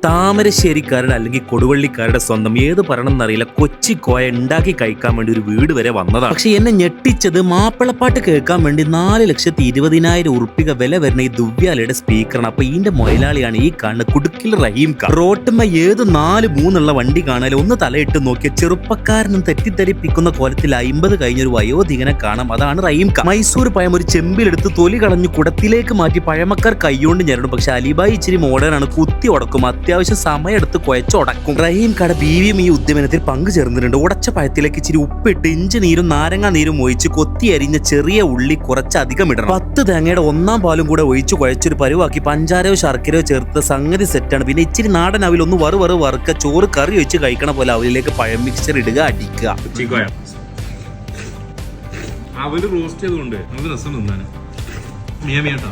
താമരശ്ശേരിക്കാരുടെ അല്ലെങ്കിൽ കൊടുവള്ളിക്കാരുടെ സ്വന്തം ഏത് പറയണമെന്നറിയില്ല കൊച്ചിക്കോയ ഉണ്ടാക്കി കഴിക്കാൻ വേണ്ടി ഒരു വീട് വരെ വന്നതാണ്. പക്ഷെ എന്നെ ഞെട്ടിച്ചത് മാപ്പിളപ്പാട്ട് കേൾക്കാൻ വേണ്ടി 4,20,000 ഉറുപ്പിക വില വരുന്ന ഈ ദുവ്യാലയുടെ സ്പീക്കറാണ്. അപ്പൊ ഇതിന്റെ മൊയലാളിയാണ് ഈ കാണുന്ന കുടുക്കിൽ റഹീം ഖാൻ. റോട്ടുമ്മ ഏത് 4-3 വണ്ടി കാണാലും ഒന്ന് തലയിട്ട് നോക്കിയ ചെറുപ്പക്കാരനും തെറ്റിദ്ധരിപ്പിക്കുന്ന കോലത്തിൽ 50 കഴിഞ്ഞൊരു വയോധികനെ കാണാം. അതാണ് റഹീം ഖാൻ. മൈസൂർ പഴം ഒരു ചെമ്പിലെടുത്ത് തൊലി കളഞ്ഞു കുടത്തിലേക്ക് മാറ്റി പഴമക്കാർ കൈകൊണ്ട് ഞെരടും. പക്ഷെ അലിബായി ഇച്ചിരി മോഡേൺ ആണ്, കുത്തി ഉടക്കും, അത്യാവശ്യം സമയമെടുത്ത് കുഴച്ചുടക്കും. റഹീം ഖാൻ ബീവിയും ഈ ഉദ്യമനത്തിൽ പങ്കു ചേർന്നിട്ടുണ്ട്. ഉടച്ച പഴത്തിലേക്ക് ഇച്ചിരി ഉപ്പിട്ട് ഇഞ്ചി നീരും നാരങ്ങ നീരും ഒഴിച്ച് കൊത്തി അരിഞ്ഞ ചെറിയ ഉള്ളി കുറച്ചധികം ഇടണം. 10 തേങ്ങയുടെ 1/4 പാലും കൂടെ ഒഴിച്ച് കുഴച്ചൊരു പരുവാക്കി പഞ്ചാരയോ ശർക്കരയോ ചേർത്ത് സംഗതി സെറ്റാണ്. പിന്നെ ഇച്ചിരി നാടൻ അവിൽ ഒന്ന് വറുക്ക, ചോറ് കറി ഒഴിച്ച് കഴിക്കണ പോലെ അവലിലേക്ക് പഴം മിക്സർ ഇടുക, അടിക്കുക. അവല് റോസ്റ്റ് ചെയ്തുകൊണ്ട് നമുക്ക് രസം തിന്നാനും മിയ മിയട്ടാ.